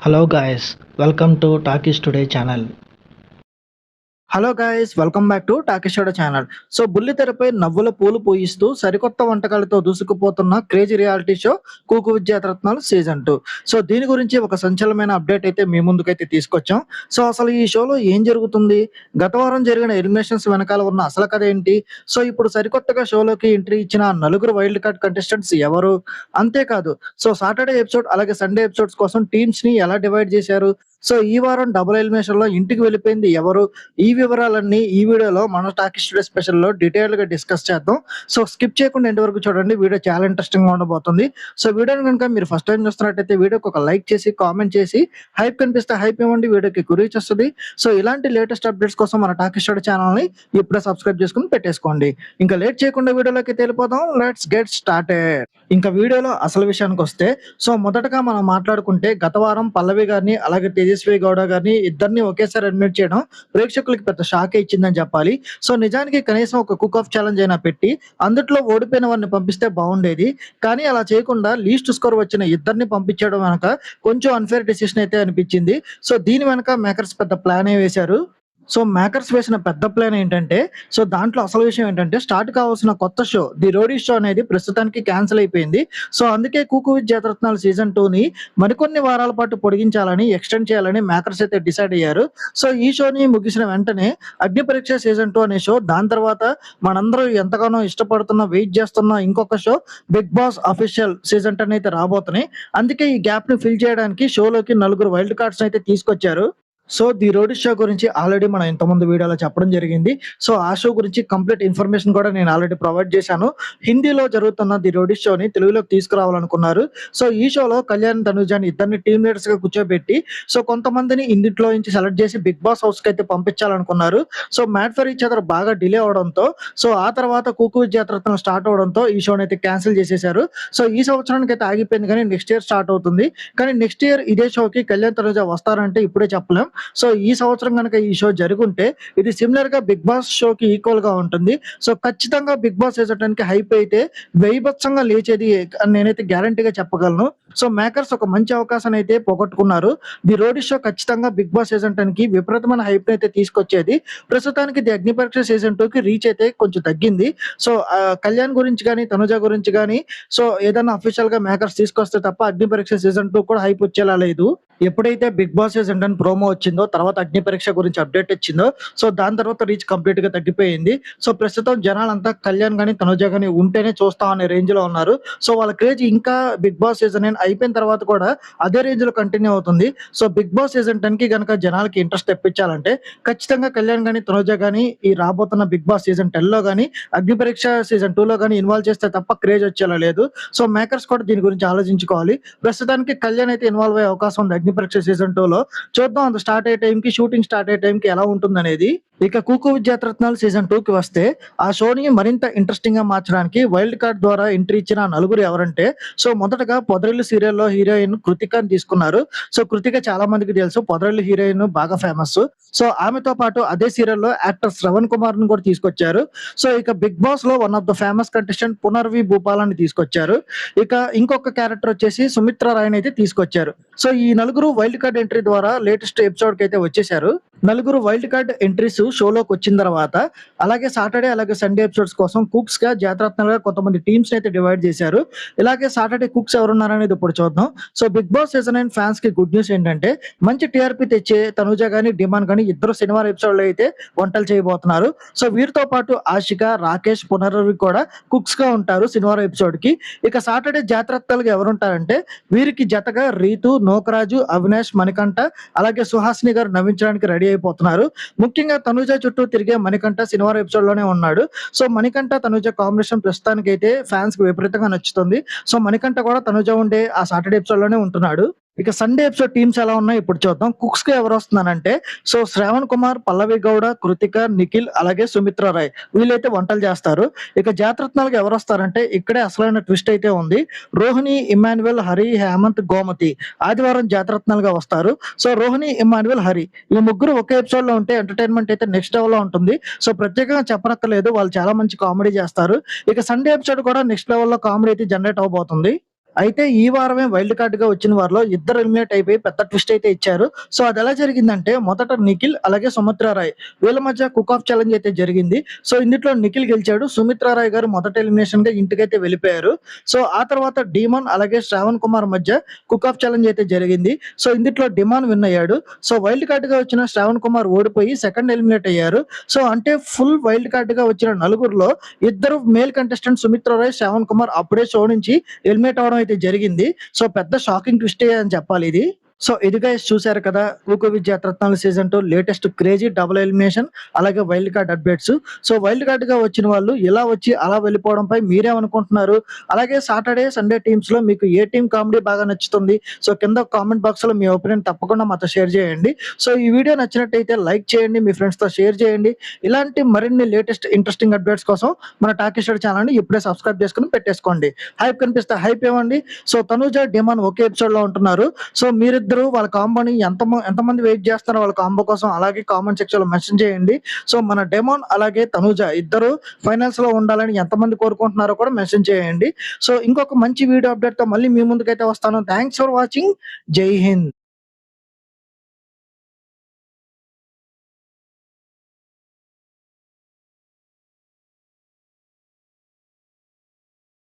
Hello guys, welcome to Talkies Today channel. Hello guys welcome back to talkies today channel. So బుల్లితెరపై నవ్వుల పూలు పూయిస్తూ సరికొత్త వంటకాలతో దూసుకుపోతున్న crazy reality show Cooku Vidyaratnalu season 2. So దీని గురించి ఒక సంచలనమైన అప్డేట్ అయితే మీ ముందుకైతే తీసుకొచ్చాం. సో అసలు ఈ షోలో ఏం జరుగుతుంది, గత వారం జరిగిన ఎలిమినేషన్స్ వెనకాల ఉన్న అసలు కథ ఏంటి, సో ఇప్పుడు సరికొత్తగా షోలోకి ఎంట్రీ ఇచ్చిన నలుగురు వైల్డ్ కార్డ్ కంటెస్టెంట్స్ ఎవరు, అంతేకాదు సో సాటర్డే ఎపిసోడ్ అలాగే సండే ఎపిసోడ్స్ కోసం టీమ్స్ ని ఎలా డివైడ్ చేశారు, సో ఈ వారం డబుల్ ఎలిమినేషన్ లో ఇంటికి వెళ్ళిపోయింది ఎవరు, ఈ వివరాలన్నీ ఈ వీడియోలో మన టాకీ స్టూడియో స్పెషల్ లో డీటెయిల్ గా డిస్కస్ చేద్దాం. సో స్కిప్ చేయకుండా ఎండ్ వరకు చూడండి, వీడియో చాలా ఇంట్రెస్టింగ్ గా ఉండబోతుంది. సో వీడియోని కనుక మీరు ఫస్ట్ టైం చూస్తున్నట్టయితే వీడియోకి ఒక లైక్ చేసి కామెంట్ చేసి హైప్ కనిపిస్తే హైప్ ఇవ్వండి, వీడియోకి రీచ్ వస్తుంది. సో ఇలాంటి లేటెస్ట్ అప్డేట్స్ కోసం మన టాకీ స్టూడియో ఛానల్ ని ఇప్పుడే సబ్స్క్రైబ్ చేసుకుని పెట్టేసుకోండి. ఇంకా లేట్ చేయకుండా వీడియోలోకి వెళ్ళిపోదాం. Let's get started. ఇంకా వీడియోలో అసలు విషయానికి వస్తే, సో మొదటగా మనం మాట్లాడుకుంటే గత వారం పల్లవి గారిని అలాగే తేజస్వి గౌడ గారిని ఇద్దరిని ఒకేసారి ఎలిమినేట్ చేయడం ప్రేక్షకులకి పెద్ద షాక్ ఇచ్చిందని చెప్పాలి. సో నిజానికి కనీసం ఒక కుక్ ఆఫ్ ఛాలెంజ్ అయినా పెట్టి అందుట్లో ఓడిపోయిన వారిని పంపిస్తే బాగుండేది. కానీ అలా చేయకుండా లీస్ట్ స్కోర్ వచ్చిన ఇద్దరిని పంపించడం వెనక కొంచెం అన్ఫేర్ డెసిషన్ అయితే అనిపించింది. సో దీని వెనక మేకర్స్ పెద్ద ప్లాన్ వేశారు. సో మేకర్స్ వేసిన పెద్ద ప్లాన్ ఏంటంటే, సో దాంట్లో అసలు విషయం ఏంటంటే, స్టార్ట్ కావాల్సిన కొత్త షో ది రోడీ షో అనేది ప్రస్తుతానికి క్యాన్సిల్ అయిపోయింది. సో అందుకే కూకు విత్ జాతరత్నాలు సీజన్ 2ని మరికొన్ని వారాల పాటు పొడిగించాలని, ఎక్స్టెండ్ చేయాలని మేకర్స్ అయితే డిసైడ్ అయ్యారు. సో ఈ షోని ముగిసిన వెంటనే అగ్ని పరీక్ష సీజన్ 2 అనే షో, దాని తర్వాత మనందరూ ఎంతగానో ఇష్టపడుతున్న వెయిట్ చేస్తున్న ఇంకొక show Bigg Boss official season 10 అయితే రాబోతున్నాయి. అందుకే ఈ గ్యాప్ ని ఫిల్ చేయడానికి షోలోకి నలుగురు వైల్డ్ కార్డ్స్ అయితే తీసుకొచ్చారు. సో ది రోడ్ షో గురించి ఆల్రెడీ మనం ఇంతకుముందు వీడియోలో చెప్పడం జరిగింది. సో ఆ షో గురించి కంప్లీట్ ఇన్ఫర్మేషన్ కూడా నేను ఆల్రెడీ ప్రొవైడ్ చేశాను. హిందీలో జరుగుతున్న ది రోడ్ షోని తెలుగులోకి తీసుకురావాలనుకున్నారు. సో ఈ షోలో కళ్యాణ్ తనుజాని ఇద్దరిని టీమ్ లీడర్స్ గా కూర్చోబెట్టి సో కొంతమందిని ఇందులో నుంచి సెలెక్ట్ చేసి బిగ్ బాస్ హౌస్ కి అయితే పంపించాలనుకున్నారు. So made for each other బాగా డిలే అవడంతో, సో ఆ తర్వాత కూకు విద్యారత్నం స్టార్ట్ అవడంతో ఈ షోని అయితే క్యాన్సిల్ చేసేశారు. సో ఈ సంవత్సరానికి అయితే ఆగిపోయింది, కానీ నెక్స్ట్ ఇయర్ స్టార్ట్ అవుతుంది. కానీ నెక్స్ట్ ఇయర్ ఇదే షోకి కళ్యాణ్ తనుజా వస్తారంటే ఇప్పుడే చెప్పలేం. సో ఈ సంవత్సరం కనుక ఈ షో జరుగుంటే ఇది సిమిలర్ గా బిగ్ బాస్ షోకి ఈక్వల్ గా ఉంటుంది. సో ఖచ్చితంగా బిగ్ బాస్ సీజన్ 10 కి హైప్ అయితే బీభత్సంగా లేచేది అని నేనైతే గ్యారంటీగా చెప్పగలను. సో మేకర్స్ ఒక మంచి అవకాశాన్ని అయితే పోగొట్టుకున్నారు. ది రోడ్ షో ఖచ్చితంగా బిగ్ బాస్ సీజన్ 10 కి విపరీతమైన హైప్ అయితే తీసుకొచ్చేది. ప్రస్తుతానికి ది అగ్ని పరీక్ష సీజన్ 2కి రీచ్ అయితే కొంచెం తగ్గింది. సో కళ్యాణ్ గురించి కానీ తనుజ గురించి కానీ సో ఏదైనా అఫీషియల్ గా మేకర్స్ తీసుకొస్తే తప్ప అగ్ని పరీక్ష సీజన్ 2 కూడా హైప్ వచ్చేలా లేదు. ఎప్పుడైతే బిగ్ బాస్ సీజన్ 10 ప్రోమో వచ్చిందో, తర్వాత అగ్ని పరీక్ష గురించి అప్డేట్ ఇచ్చిందో, సో దాని తర్వాత రీచ్ కంప్లీట్ గా తగ్గిపోయింది. సో ప్రస్తుతం జనాలంతా కళ్యాణ్ గానీ తనుజ గానీ ఉంటేనే చూస్తాం అనే రేంజ్ లో ఉన్నారు. సో వాళ్ళ క్రేజ్ ఇంకా బిగ్ బాస్ సీజన్ 9 అయిపోయిన తర్వాత కూడా అదే రేంజ్ లో కంటిన్యూ అవుతుంది. సో బిగ్ బాస్ సీజన్ 10 కి గనక జనాలకి ఇంట్రెస్ట్ తెప్పించాలంటే ఖచ్చితంగా కళ్యాణ్ గానీ తనుజ గానీ ఈ రాబోతున్న బిగ్ బాస్ సీజన్ 10 లో గానీ అగ్ని పరీక్ష సీజన్ 2 లో గానీ ఇన్వాల్వ్ చేస్తే తప్ప క్రేజ్ వచ్చేలా లేదు. సో మేకర్స్ కూడా దీని గురించి ఆలోచించుకోవాలి. ప్రస్తుతానికి కళ్యాణ్ అయితే ఇన్వాల్వ్ అయ్యే అవకాశం ఉంది అగ్ని పరీక్ష సీజన్ 2 లో. చూద్దాం అది స్టార్ట్ అయ్యే టైంకి, షూటింగ్ స్టార్ట్ అయ్యే టైంకి ఎలా ఉంటుంది అనేది. ఇక కూకు విద్యారత్నాలు సీజన్ 2కి వస్తే, ఆ షోని మరింత ఇంట్రెస్టింగ్ గా మార్చడానికి వైల్డ్ కార్డ్ ద్వారా ఎంట్రీ ఇచ్చిన నలుగురు ఎవరంటే, సో మొదటగా పొదరిల్లు సీరియల్లో హీరోయిన్ కృతికని తీసుకున్నారు. సో కృతిక చాలా మందికి తెలుసు, పొదరిల్లు హీరోయిన్ బాగా ఫేమస్. సో ఆమెతో పాటు అదే సీరియల్లో యాక్టర్ శ్రవణ్ కుమార్ ని కూడా తీసుకొచ్చారు. సో ఇక బిగ్ బాస్ లో one of the famous contestant Punarnavi భూపాలని తీసుకొచ్చారు. ఇక ఇంకొక క్యారెక్టర్ వచ్చేసి సుమిత్ర రాయ్ అయితే తీసుకొచ్చారు. సో ఈ నలుగురు వైల్డ్ కార్డ్ ఎంట్రీ ద్వారా లేటెస్ట్ ఎపిసోడ్ కి అయితే వచ్చేసారు. నలుగురు వైల్డ్ కార్డ్ ఎంట్రీస్ షోలోకి వచ్చిన తర్వాత, అలాగే సాటర్డే అలాగే సండే ఎపిసోడ్స్ కోసం కుక్స్ గా జాతరత్నాలుగా కొంతమంది టీమ్స్ అయితే డివైడ్ చేశారు. ఇలాగే సాటర్డే కుక్స్ ఎవరున్నారనేది ఇప్పుడు చూద్దాం. So Bigg Boss season 9 fans కి గుడ్ న్యూస్ ఏంటంటే, మంచి టీఆర్పీ తెచ్చే తనుజ గానీ డిమాన్ గానీ ఇద్దరు శనివారం ఎపిసోడ్ లో అయితే వంటలు చేయబోతున్నారు. సో వీరితో పాటు ఆశిక, రాకేష్, పునర్వి కూడా కుక్స్ గా ఉంటారు శనివారం ఎపిసోడ్ కి. ఇక సాటర్డే జాతరత్నాలుగా ఎవరుంటారంటే, వీరికి జతగా రీతు, నోకరాజు, అవినాష్, మణికంఠ అలాగే సుహాసిని గారు నవ్వించడానికి రెడీ అయిపోతున్నారు. ముఖ్యంగా తనుజ చుట్టూ తిరిగే మణికంఠ శనివారం ఎపిసోడ్ లోనే ఉన్నాడు. సో మణికంఠ తనుజ కాంబినేషన్ ప్రస్తుతానికి అయితే ఫ్యాన్స్ కి విపరీతంగా నచ్చుతుంది. సో మణికంఠ కూడా తనుజ ఉండే ఆ సాటర్డే ఎపిసోడ్ లోనే ఉంటున్నాడు. ఇక సండే ఎపిసోడ్ టీమ్స్ ఎలా ఉన్నాయో ఇప్పుడు చూద్దాం. కుక్స్ గా ఎవరు వస్తున్నారంటే, సో శ్రావణ్ కుమార్, పల్లవి గౌడ, కృతిక, నిఖిల్ అలాగే సుమిత్ర రాయ్ వీళ్ళైతే వంటలు చేస్తారు. ఇక జాతరత్నాలుగా ఎవరు వస్తారంటే, ఇక్కడే అసలైన ట్విస్ట్ అయితే ఉంది. రోహిణి, ఇమాన్యువల్, హరి, హేమంత్, గోమతి ఆదివారం జాతరత్నాలుగా వస్తారు. సో రోహిణి, ఇమాన్యువల్, హరి ఈ ముగ్గురు ఒకే ఎపిసోడ్ లో ఉంటే ఎంటర్టైన్మెంట్ అయితే నెక్స్ట్ లెవెల్ లో ఉంటుంది. సో ప్రత్యేకంగా చెప్పనక్కర్లేదు, వాళ్ళు చాలా మంచి కామెడీ చేస్తారు. ఇక సండే ఎపిసోడ్ కూడా నెక్స్ట్ లెవెల్ లో కామెడీ అయితే జనరేట్ అవబోతుంది. అయితే ఈ వారమే వైల్డ్ కార్డ్‌గా వచ్చిన వారిలో ఇద్దరు ఎలిమినేట్ అయిపోయి పెద్ద ట్విస్ట్ అయితే ఇచ్చారు. సో అదెలా జరిగిందంటే మొదట నిఖిల్ అలాగే సుమిత్రా రాయ్ వీళ్ళ మధ్య కుక్ ఆఫ్ ఛాలెంజ్ అయితే జరిగింది. సో ఇందులో నిఖిల్ గెలిచాడు. సుమిత్రా రాయ్ గారు మొదట ఎలిమినేషన్‌గా ఇంటికైతే వెళ్ళిపోయారు. సో ఆ తర్వాత డీమన్ అలాగే శ్రావణ్ కుమార్ మధ్య కుక్ ఆఫ్ ఛాలెంజ్ అయితే జరిగింది. సో ఇందులో డిమాన్ విన్ అయ్యాడు. సో వైల్డ్ కార్డ్‌గా వచ్చిన శ్రావణ్ కుమార్ ఓడిపోయి సెకండ్ ఎలిమినేట్ అయ్యారు. సో అంటే ఫుల్ వైల్డ్ కార్డ్‌గా వచ్చిన నలుగురిలో ఇద్దరు మేల్ కంటెస్టెంట్ సుమిత్రా రాయ్, శ్రావణ్ కుమార్ అప్పుడే షో నుంచి ఎలిమినేట్ అవ్వడం అయితే జరిగింది. సో పెద్ద షాకింగ్ ట్విస్టే అని చెప్పాలి ఇది. సో ఇది గైస్ చూసారు కదా 'Cooku Vidyaratnalu' season 2 latest crazy double elimination అలాగే wild card updates. So wild కార్డ్‌గా వచ్చిన వాళ్ళు ఇలా వచ్చి అలా వెళ్ళిపోవడంపై మీరేమనుకుంటున్నారు? అలాగే సాటర్‌డే, సండే టీమ్స్‌లో మీకు ఏ టీమ్ కామెడీ బాగా నచ్చుతుంది? సో కింద కామెంట్ బాక్స్‌లో మీ ఒపీనియన్ తప్పకుండా మాతో షేర్ చేయండి. సో ఈ వీడియో నచ్చినట్టయితే లైక్ చేయండి, మీ ఫ్రెండ్స్‌తో షేర్ చేయండి. ఇలాంటి మరిన్ని లేటెస్ట్ ఇంట్రెస్టింగ్ అప్డేట్స్ కోసం మన టాకీ స్టడీ ఛానల్‌ని ఇప్పుడే సబ్స్క్రైబ్ చేసుకొని పెట్టేసుకోండి. హైప్ కనిపిస్తే హైప్ ఇవ్వండి. సో తనూజ, డిమాన్ ఒకే ఎపిసోడ్‌లో ఉంటున్నారు. సో మీరిద్దరూ వాళ్ళ కాంబోని ఎంతమంది వెయిట్ చేస్తున్నారో వాళ్ళ కాంబో కోసం అలాగే కామెంట్ సెక్షన్‌లో మెన్షన్ చేయండి. సో మన డిమాన్ అలాగే తనూజ ఇద్దరు ఫైనల్స్‌లో ఉండాలని ఎంతమంది కోరుకుంటున్నారో కూడా మెన్షన్ చేయండి. సో ఇంకొక మంచి వీడియో అప్డేట్‌తో మళ్ళీ మీ ముందుకైతే వస్తాను. Thanks for watching. జై హింద్.